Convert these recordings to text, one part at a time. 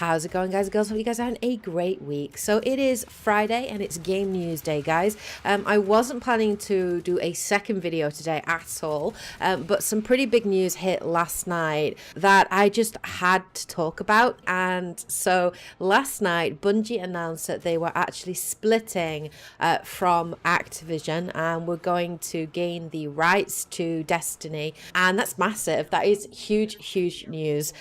How's it going, guys and girls? Hope you guys are having a great week. So it is Friday and it's game news day, guys. I wasn't planning to do a second video today at all, but some pretty big news hit last night that I just had to talk about. And so last night, Bungie announced that they were actually splitting from Activision and were going to gain the rights to Destiny. And that's massive. That is huge news.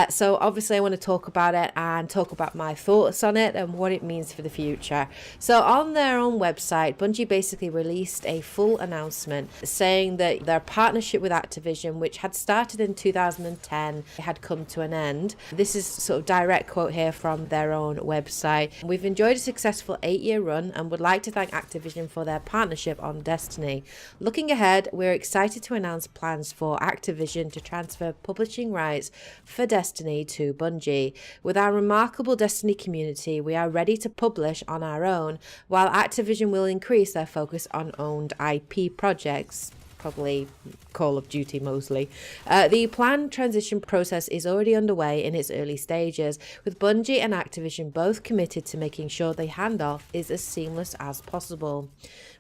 So obviously I want to talk about it and talk about my thoughts on it and what it means for the future. So on their own website, Bungie basically released a full announcement saying that their partnership with Activision, which had started in 2010, had come to an end. This is sort of direct quote here from their own website. We've enjoyed a successful 8-year run and would like to thank Activision for their partnership on Destiny. Looking ahead, we're excited to announce plans for Activision to transfer publishing rights for Destiny to Bungie. With our remarkable Destiny community, we are ready to publish on our own, while Activision will increase their focus on owned IP projects. Probably Call of Duty mostly. The planned transition process is already underway in its early stages, with Bungie and Activision both committed to making sure the handoff is as seamless as possible.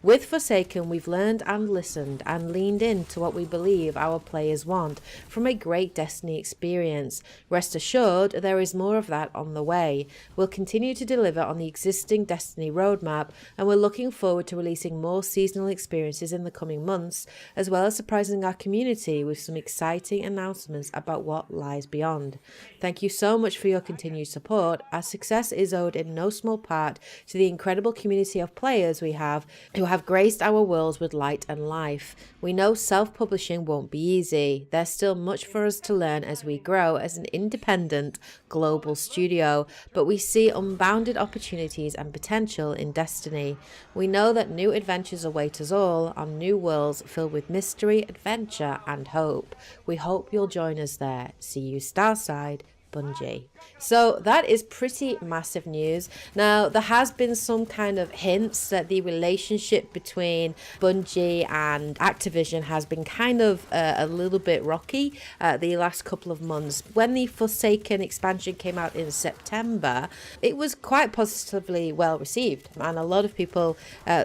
With Forsaken, we've learned and listened and leaned into what we believe our players want from a great Destiny experience. Rest assured, there is more of that on the way. We'll continue to deliver on the existing Destiny roadmap, and we're looking forward to releasing more seasonal experiences in the coming months, as well as surprising our community with some exciting announcements about what lies beyond. Thank you so much for your continued support. Our success is owed in no small part to the incredible community of players we have who have graced our worlds with light and life. We know self-publishing won't be easy. There's still much for us to learn as we grow as an independent global studio, but we see unbounded opportunities and potential in Destiny. We know that new adventures await us all on new worlds filled with mystery, adventure, and hope. We hope you'll join us there. See you Starside, Bungie. So that is pretty massive news. Now, there has been some kind of hints that the relationship between Bungie and Activision has been kind of a little bit rocky the last couple of months. When the Forsaken expansion came out in September, it was quite positively well received, and a lot of people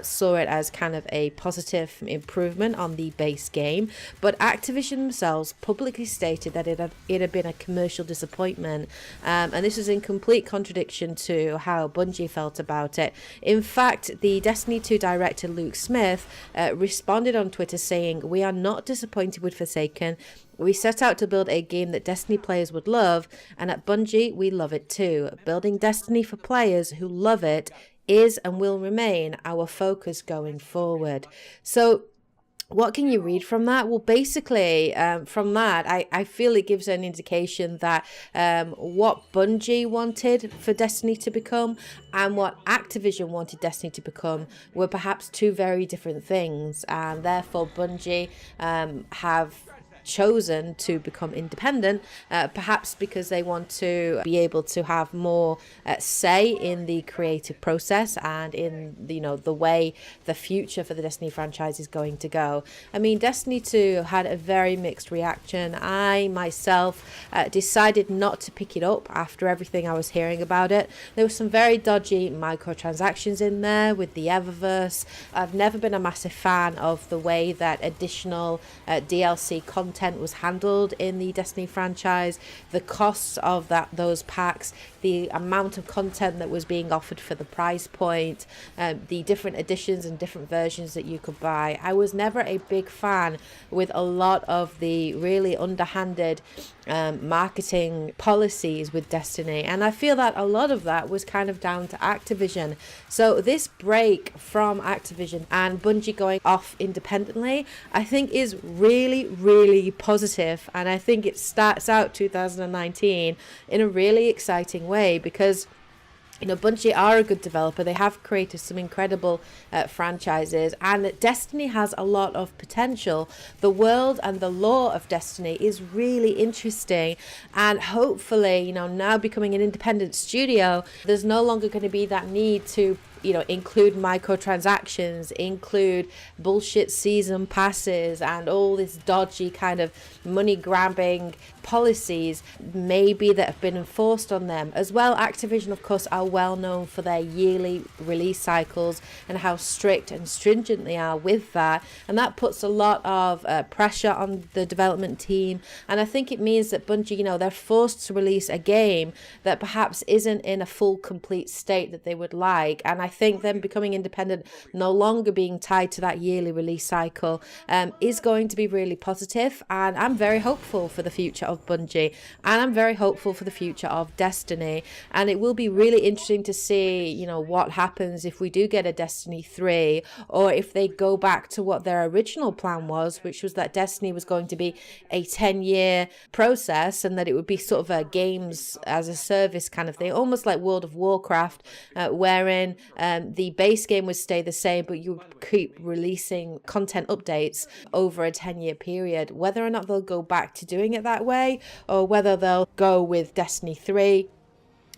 saw it as kind of a positive improvement on the base game. But Activision themselves publicly stated that it had been a commercial disappointment. And this was in complete contradiction to how Bungie felt about it. In fact, the Destiny 2 director Luke Smith responded on Twitter saying, "We are not disappointed with Forsaken. We set out to build a game that Destiny players would love, and at Bungie, we love it too. Building Destiny for players who love it is and will remain our focus going forward." So what can you read from that? Well, basically, from that, I feel it gives an indication that what Bungie wanted for Destiny to become and what Activision wanted Destiny to become were perhaps two very different things. And therefore, Bungie have chosen to become independent, perhaps because they want to be able to have more say in the creative process and in the way the future for the Destiny franchise is going to go. I mean, Destiny 2 had a very mixed reaction. I myself decided not to pick it up after everything I was hearing about it. There were some very dodgy microtransactions in there with the Eververse. I've never been a massive fan of the way that additional DLC content was handled in the Destiny franchise, the costs of those packs, the amount of content that was being offered for the price point, the different editions and different versions that you could buy. I was never a big fan with a lot of the really underhanded marketing policies with Destiny, and I feel that a lot of that was kind of down to Activision. So this break from Activision and Bungie going off independently, I think is really positive, and I think it starts out 2019 in a really exciting way because Bungie are a good developer. They have created some incredible franchises, and Destiny has a lot of potential. The world and the lore of Destiny is really interesting, and hopefully, now becoming an independent studio, there's no longer going to be that need to include microtransactions, include bullshit season passes, and all this dodgy kind of money grabbing policies maybe that have been enforced on them as well. Activision, of course, are well known for their yearly release cycles and how strict and stringent they are with that, and that puts a lot of pressure on the development team. And I think it means that Bungie, they're forced to release a game that perhaps isn't in a full complete state that they would like. And I think them becoming independent, no longer being tied to that yearly release cycle, is going to be really positive. And I'm very hopeful for the future of Bungie, and I'm very hopeful for the future of Destiny. And it will be really interesting to see what happens if we do get a Destiny 3, or if they go back to what their original plan was, which was that Destiny was going to be a 10-year process, and that it would be sort of a games as a service kind of thing, almost like World of Warcraft, wherein the base game would stay the same, but you would keep releasing content updates over a 10-year period. Whether or not they'll go back to doing it that way, or whether they'll go with Destiny 3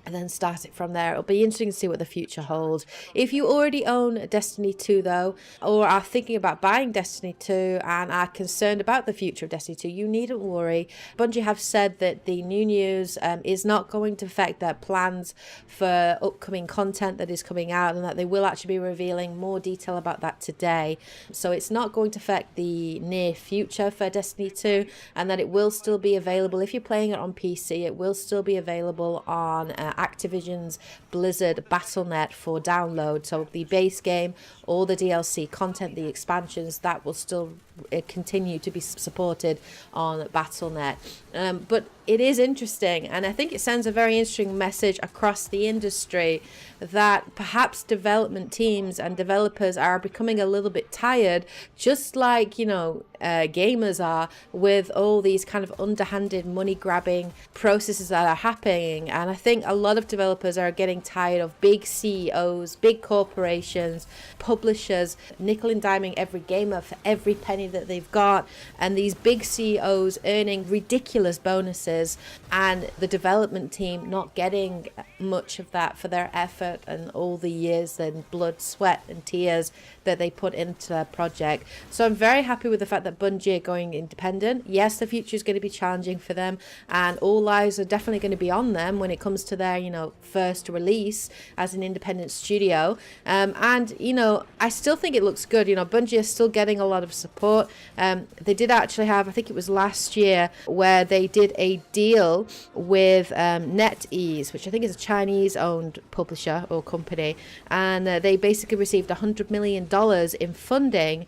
and then start it from there, it'll be interesting to see what the future holds. If you already own Destiny 2 though, or are thinking about buying Destiny 2 and are concerned about the future of Destiny 2, you needn't worry. Bungie have said that the new news is not going to affect their plans for upcoming content that is coming out, and that they will actually be revealing more detail about that today. So it's not going to affect the near future for Destiny 2, and that it will still be available. If you're playing it on PC, it will still be available on Activision's Blizzard Battle.net for download. So the base game, all the DLC content, the expansions, that will still continue to be supported on Battle.net. But it is interesting, and I think it sends a very interesting message across the industry that perhaps development teams and developers are becoming a little bit tired, just like gamers are, with all these kind of underhanded money grabbing processes that are happening. And I think a lot of developers are getting tired of big CEOs, big corporations, publishers nickel and diming every gamer for every penny that they've got, and these big CEOs earning ridiculous bonuses, and the development team not getting much of that for their effort and all the years and blood, sweat and tears that they put into their project. So I'm very happy with the fact that Bungie are going independent. Yes, the future is going to be challenging for them, and all eyes are definitely going to be on them when it comes to their first release as an independent studio. And I still think it looks good. Bungie is still getting a lot of support. They did actually have, I think it was last year, where they did a deal with NetEase, which I think is a Chinese owned publisher or company, and they basically received $100 million in funding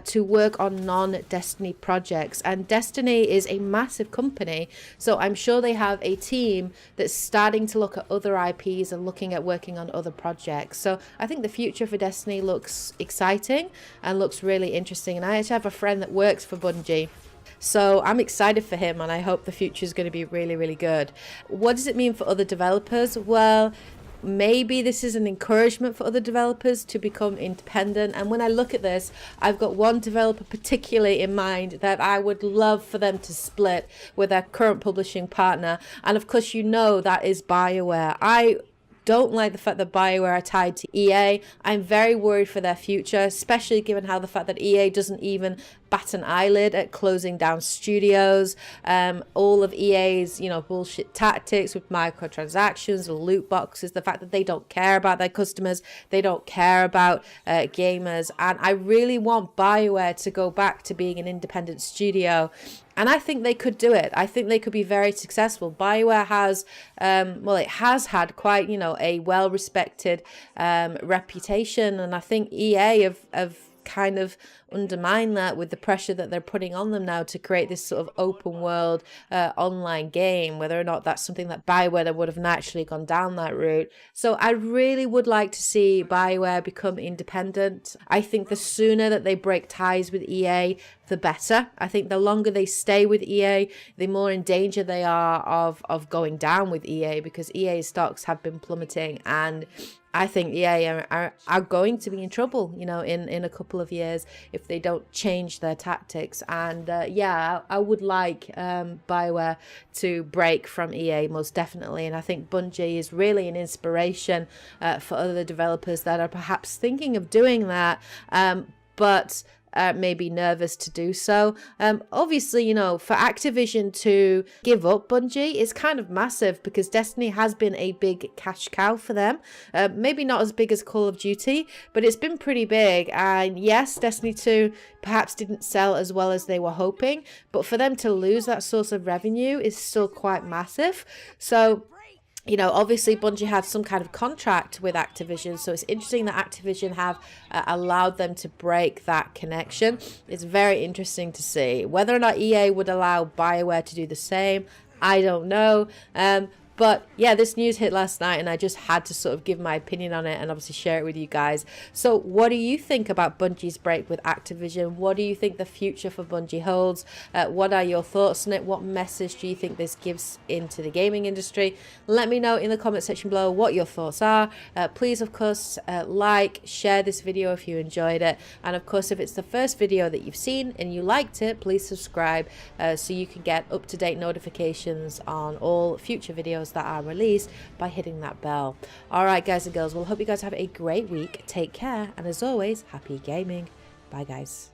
to work on non-Destiny projects. And Destiny is a massive company, so I'm sure they have a team that's starting to look at other IPs and looking at working on other projects. So I think the future for Destiny looks exciting and looks really interesting. And I actually have a friend that works for Bungie, so I'm excited for him, and I hope the future is going to be really, really good. What does it mean for other developers? Well, maybe this is an encouragement for other developers to become independent. And when I look at this, I've got one developer particularly in mind that I would love for them to split with their current publishing partner. And of course, that is BioWare. I don't like the fact that BioWare are tied to EA. I'm very worried for their future, especially given how the fact that EA doesn't even bat an eyelid at closing down studios. All of EA's, bullshit tactics with microtransactions, loot boxes, the fact that they don't care about their customers, they don't care about gamers. And I really want BioWare to go back to being an independent studio. And I think they could do it. I think they could be very successful. BioWare has, it has had quite, a well-respected reputation. And I think EA have kind of undermine that with the pressure that they're putting on them now to create this sort of open world online game, whether or not that's something that BioWare would have naturally gone down that route. So I really would like to see BioWare become independent. I think the sooner that they break ties with EA, the better. I think the longer they stay with EA, the more in danger they are of going down with EA, because EA stocks have been plummeting, and I think EA are going to be in trouble, you know, in a couple of years if they don't change their tactics. And yeah, I would like BioWare to break from EA, most definitely. And I think Bungie is really an inspiration for other developers that are perhaps thinking of doing that, but maybe nervous to do so. Obviously, you know, for Activision to give up Bungie is kind of massive, because Destiny has been a big cash cow for them. Maybe not as big as Call of Duty, but it's been pretty big. And yes, Destiny 2 perhaps didn't sell as well as they were hoping, but for them to lose that source of revenue is still quite massive. So, you know, obviously Bungie had some kind of contract with Activision, so it's interesting that Activision have allowed them to break that connection. It's very interesting to see. Whether or not EA would allow BioWare to do the same, I don't know. But yeah, this news hit last night, and I just had to sort of give my opinion on it and obviously share it with you guys. So what do you think about Bungie's break with Activision? What do you think the future for Bungie holds? What are your thoughts on it? What message do you think this gives into the gaming industry? Let me know in the comment section below what your thoughts are. Please, of course, like, share this video if you enjoyed it. And of course, if it's the first video that you've seen and you liked it, please subscribe so you can get up-to-date notifications on all future videos that are released by hitting that bell. All right, guys and girls, well, hope you guys have a great week. Take care, and as always, happy gaming. Bye, guys.